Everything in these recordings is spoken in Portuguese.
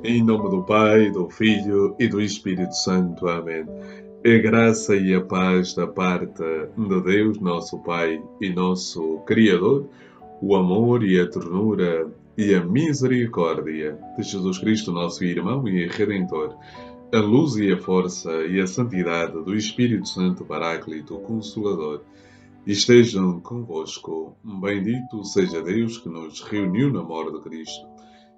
Em nome do Pai, do Filho e do Espírito Santo. Amém. A graça e a paz da parte de Deus, nosso Pai e nosso Criador, o amor e a ternura e a misericórdia de Jesus Cristo, nosso irmão e Redentor, a luz e a força e a santidade do Espírito Santo Paráclito Consolador, estejam convosco. Bendito seja Deus que nos reuniu no amor de Cristo.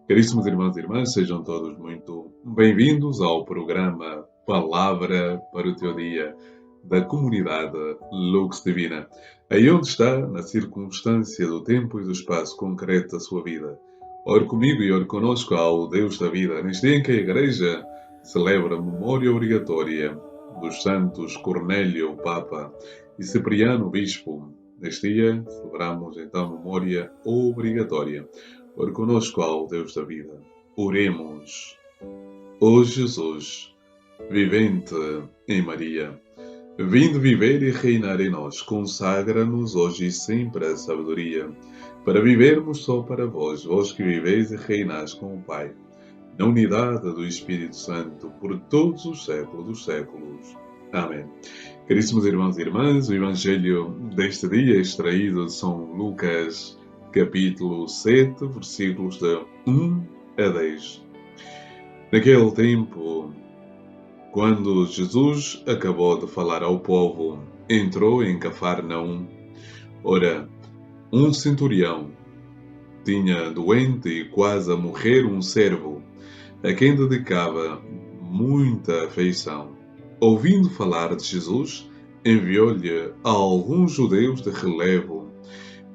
Caríssimos irmãos e irmãs, sejam todos muito bem-vindos ao programa Palavra para o Teu Dia da comunidade Lux Divina. Aí onde está, na circunstância do tempo e do espaço concreto da sua vida. Ore comigo e ore conosco ao Deus da vida, neste dia em que a Igreja celebra a memória obrigatória dos santos Cornélio, o Papa, e Cipriano, o Bispo. Neste dia celebramos então a memória obrigatória. Ore conosco ao Deus da vida. Oremos. Ó Jesus, vivente em Maria, vindo viver e reinar em nós, consagra-nos hoje e sempre a sabedoria, para vivermos só para vós, vós que viveis e reinais com o Pai, na unidade do Espírito Santo, por todos os séculos dos séculos. Amém. Caríssimos irmãos e irmãs, o Evangelho deste dia é extraído de São Lucas, capítulo 7, versículos de 1 a 10. Naquele tempo, quando Jesus acabou de falar ao povo, entrou em Cafarnaum. Ora, um centurião tinha doente e quase a morrer um servo, a quem dedicava muita afeição. Ouvindo falar de Jesus, enviou-lhe a alguns judeus de relevo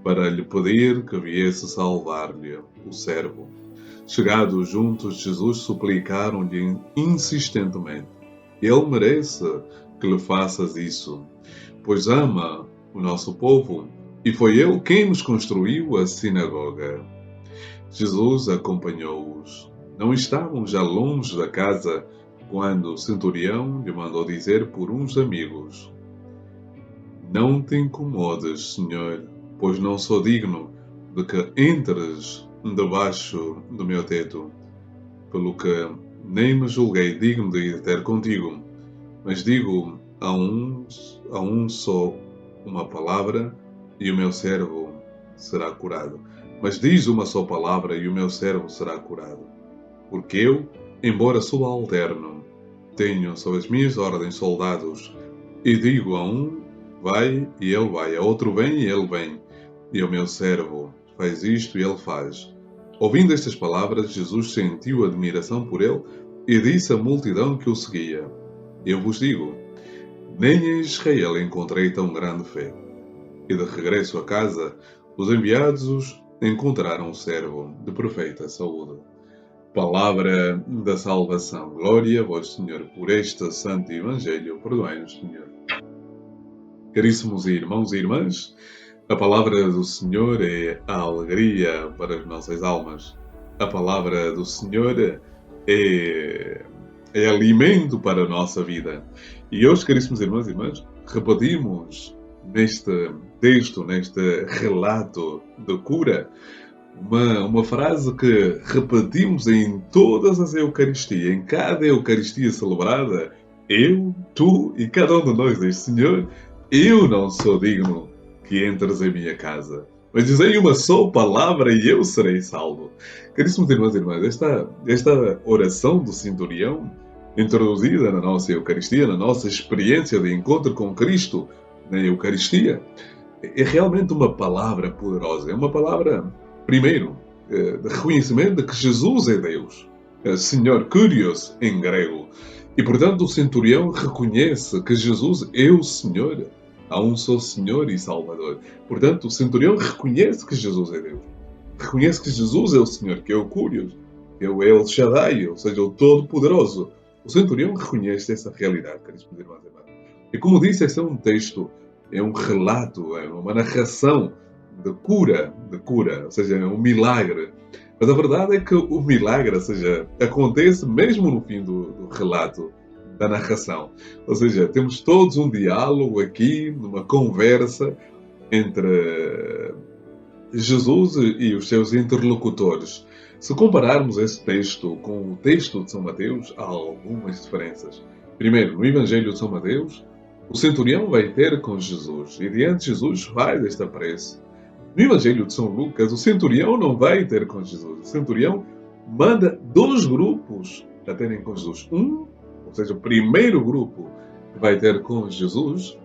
para lhe pedir que viesse salvar-lhe o servo. Chegados juntos, Jesus suplicaram-lhe insistentemente: Ele merece que lhe faças isso, pois ama o nosso povo, e foi ele quem nos construiu a sinagoga. Jesus acompanhou-os. Não estavam já longe da casa quando o centurião lhe mandou dizer por uns amigos: Não te incomodes, Senhor, pois não sou digno de que entres debaixo do meu teto, pelo que nem me julguei digno de ir ter contigo, mas digo a um só uma palavra e o meu servo será curado. Mas diz uma só palavra e o meu servo será curado. Porque eu, embora sou alterno, tenho sob as minhas ordens soldados, e digo a um: vai, e ele vai, a outro: vem, e ele vem, e ao meu servo: faz isto, e ele faz. Ouvindo estas palavras, Jesus sentiu admiração por ele e disse à multidão que o seguia: Eu vos digo, nem em Israel encontrei tão grande fé. E de regresso a casa, os enviados encontraram o servo de perfeita saúde. Palavra da salvação. Glória a vós, Senhor, por este santo Evangelho. Perdoai-nos, Senhor. Caríssimos irmãos e irmãs, a palavra do Senhor é a alegria para as nossas almas. A palavra do Senhor é alimento para a nossa vida. E hoje, caríssimos irmãos e irmãs, repetimos neste texto, neste relato de cura, uma frase que repetimos em todas as Eucaristias, em cada Eucaristia celebrada: eu, tu e cada um de nós diz: Senhor, eu não sou digno que entres em minha casa, mas dizei uma só palavra e eu serei salvo. Caríssimos irmãos e irmãs, esta oração do centurião, introduzida na nossa Eucaristia, na nossa experiência de encontro com Cristo na Eucaristia, é realmente uma palavra poderosa. É uma palavra, primeiro, de reconhecimento de que Jesus é Deus, Senhor, Kyrios em grego. E, portanto, o centurião reconhece que Jesus é o Senhor. Há um só Senhor e Salvador. Portanto, o centurião reconhece que Jesus é Deus. Reconhece que Jesus é o Senhor, que é o Kyrios, que é o El Shaddai, ou seja, o Todo-Poderoso. O centurião reconhece essa realidade, caríssimos irmãos e irmãs. E como disse, este é um texto, é um relato, é uma narração de cura, ou seja, é um milagre. Mas a verdade é que o milagre, ou seja, acontece mesmo no fim do relato, da narração. Ou seja, temos todos um diálogo aqui, numa conversa entre Jesus e os seus interlocutores. Se compararmos esse texto com o texto de São Mateus, há algumas diferenças. Primeiro, no Evangelho de São Mateus, o centurião vai ter com Jesus e diante de Jesus faz este apreço. No Evangelho de São Lucas, o centurião não vai ter com Jesus. O centurião manda dois grupos a terem com Jesus. Ou seja, o primeiro grupo que vai ter com Jesus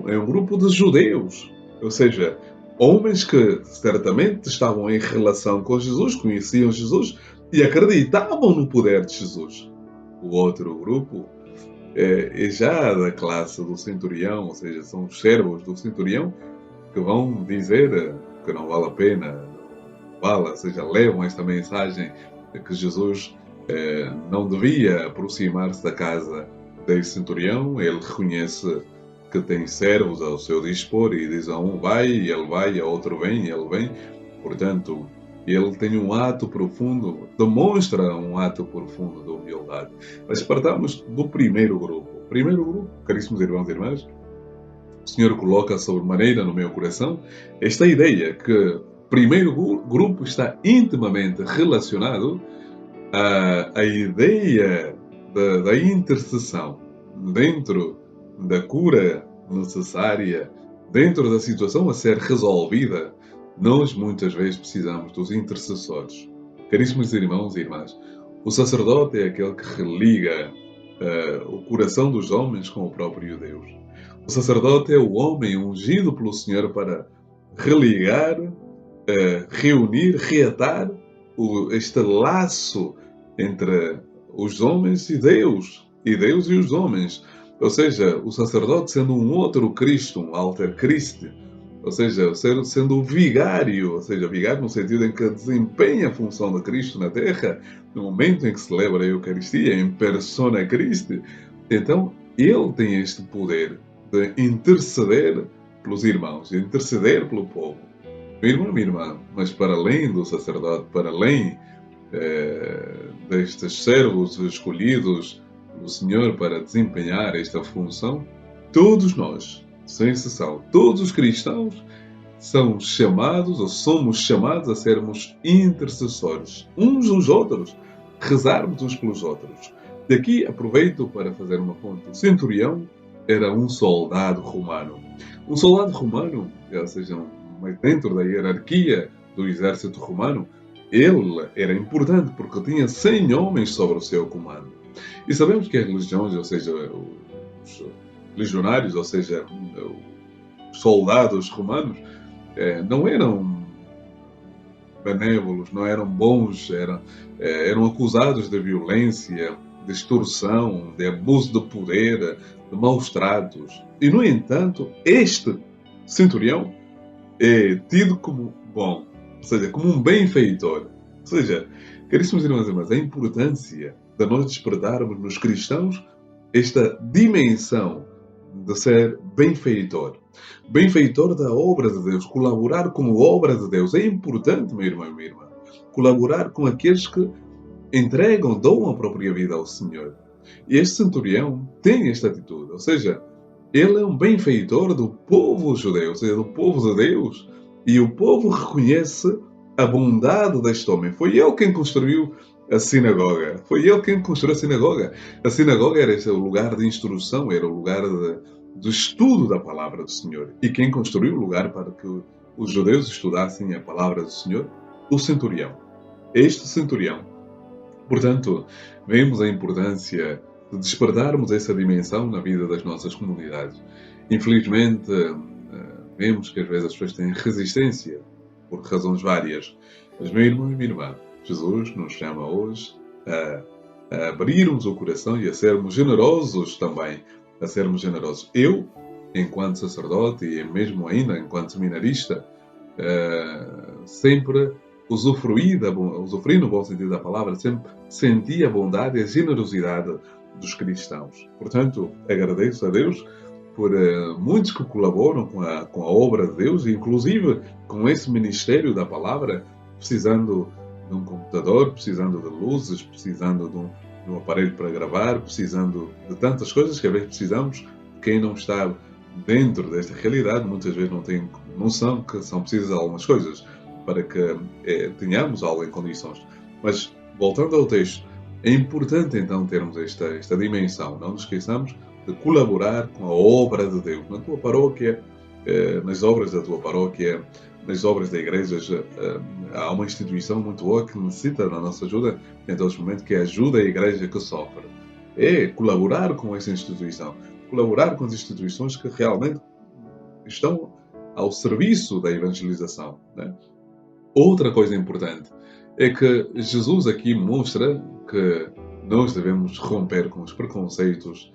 é um grupo de judeus. Ou seja, homens que certamente estavam em relação com Jesus, conheciam Jesus e acreditavam no poder de Jesus. O outro grupo é já da classe do centurião, ou seja, são os servos do centurião, que vão dizer que não vale a pena, ou seja, levam esta mensagem de que Jesus não devia aproximar-se da casa desse centurião. Ele reconhece que tem servos ao seu dispor e diz a um vai, e ele vai, a outro vem, e ele vem. Portanto, ele tem um ato profundo, demonstra um ato profundo de humildade. Mas partamos do primeiro grupo. O primeiro grupo, caríssimos irmãos e irmãs, o Senhor coloca sobremaneira no meu coração esta ideia que o primeiro grupo está intimamente relacionado à ideia da intercessão dentro da cura necessária, dentro da situação a ser resolvida. Nós muitas vezes precisamos dos intercessores. Caríssimos irmãos e irmãs, o sacerdote é aquele que religa o coração dos homens com o próprio Deus. O sacerdote é o homem ungido pelo Senhor para religar, reunir, reatar este laço entre os homens e Deus e os homens. Ou seja, o sacerdote sendo um outro Cristo, um alter Christi, ou seja, sendo o vigário, ou seja, vigário no sentido em que desempenha a função de Cristo na Terra, no momento em que celebra a Eucaristia, em persona Christi. Então, ele tem este poder de interceder pelos irmãos, de interceder pelo povo. Meu irmão, minha irmã, mas para além do sacerdote, para além destes servos escolhidos pelo Senhor para desempenhar esta função, todos nós, sem exceção, todos os cristãos são chamados ou somos chamados a sermos intercessores uns dos outros, rezarmos uns pelos outros. Daqui aproveito para fazer uma ponte. O centurião era um soldado romano. Um soldado romano, ou seja, dentro da hierarquia do exército romano, ele era importante porque tinha 100 homens sobre o seu comando. E sabemos que as legiões, ou seja, os legionários, ou seja, os soldados romanos, não eram benévolos, não eram bons, eram acusados de violência, de extorsão, de abuso de poder, de maus tratos. E, no entanto, este centurião é tido como bom, ou seja, como um benfeitor. Ou seja, caríssimos irmãos e irmãs, a importância de nós despertarmos nos cristãos esta dimensão de ser benfeitor. Benfeitor da obra de Deus, colaborar com a obra de Deus. É importante, meu irmão e minha irmã, colaborar com aqueles que entregam, dão a própria vida ao Senhor. E este centurião tem esta atitude, ou seja, ele é um benfeitor do povo judeu, ou seja, do povo de Deus, e o povo reconhece a bondade deste homem. Foi ele quem construiu a sinagoga. Foi ele quem construiu a sinagoga. A sinagoga era o lugar de instrução, era o lugar de estudo da palavra do Senhor. E quem construiu o lugar para que os judeus estudassem a palavra do Senhor? O centurião. Este centurião. Portanto, vemos a importância de despertarmos essa dimensão na vida das nossas comunidades. Infelizmente, vemos que às vezes as pessoas têm resistência por razões várias. Mas, meu irmão e minha irmã, Jesus nos chama hoje a abrirmos o coração e a sermos generosos também. A sermos generosos. Eu, enquanto sacerdote e mesmo ainda enquanto seminarista, sempre usufruí no bom sentido da palavra, sempre senti a bondade e a generosidade dos cristãos. Portanto, agradeço a Deus por muitos que colaboram com a obra de Deus, inclusive com esse ministério da palavra, precisando de um computador, precisando de luzes, precisando de um aparelho para gravar, precisando de tantas coisas que às vezes precisamos. Quem não está dentro desta realidade muitas vezes não tem noção que são precisas algumas coisas para que tenhamos algo em condições. Mas, voltando ao texto, é importante então termos esta dimensão. Não nos esqueçamos de colaborar com a obra de Deus. Na tua paróquia, nas obras da tua paróquia, nas obras da igreja, há uma instituição muito boa que necessita da nossa ajuda em todos os momentos, que ajuda a igreja que sofre. É colaborar com essa instituição. Colaborar com as instituições que realmente estão ao serviço da evangelização, né? Outra coisa importante é que Jesus aqui mostra que nós devemos romper com os preconceitos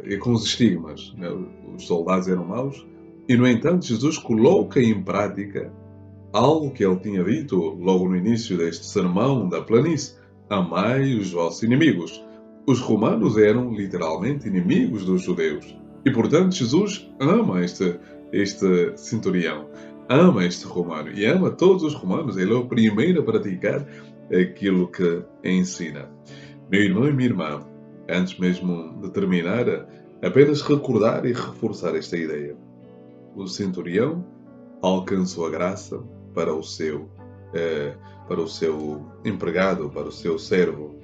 e com os estigmas, né? Os soldados eram maus e, no entanto, Jesus coloca em prática algo que ele tinha dito logo no início deste sermão da planície: amai os vossos inimigos. Os romanos eram literalmente inimigos dos judeus e, portanto, Jesus ama este centurião, ama este romano e ama todos os romanos. Ele é o primeiro a praticar aquilo que ensina. Meu irmão e minha irmã, antes mesmo de terminar, apenas recordar e reforçar esta ideia. O centurião alcançou a graça para para o seu empregado, para o seu servo,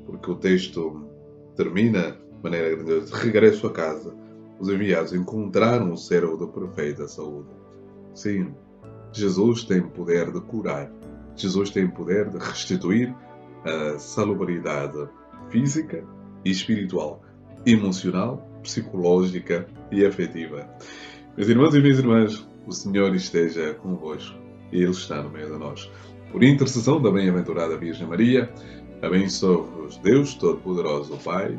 porque o texto termina de maneira grandiosa: de regresso a casa, os enviados encontraram o servo da perfeita saúde. Sim, Jesus tem poder de curar. Jesus tem poder de restituir a salubridade física e espiritual, emocional, psicológica e afetiva. Meus irmãos e minhas irmãs, o Senhor esteja convosco e Ele está no meio de nós. Por intercessão da bem-aventurada Virgem Maria, abençoe-vos Deus Todo-Poderoso, o Pai,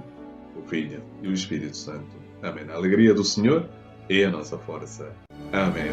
o Filho e o Espírito Santo. Amém. A alegria do Senhor é a nossa força. Amém.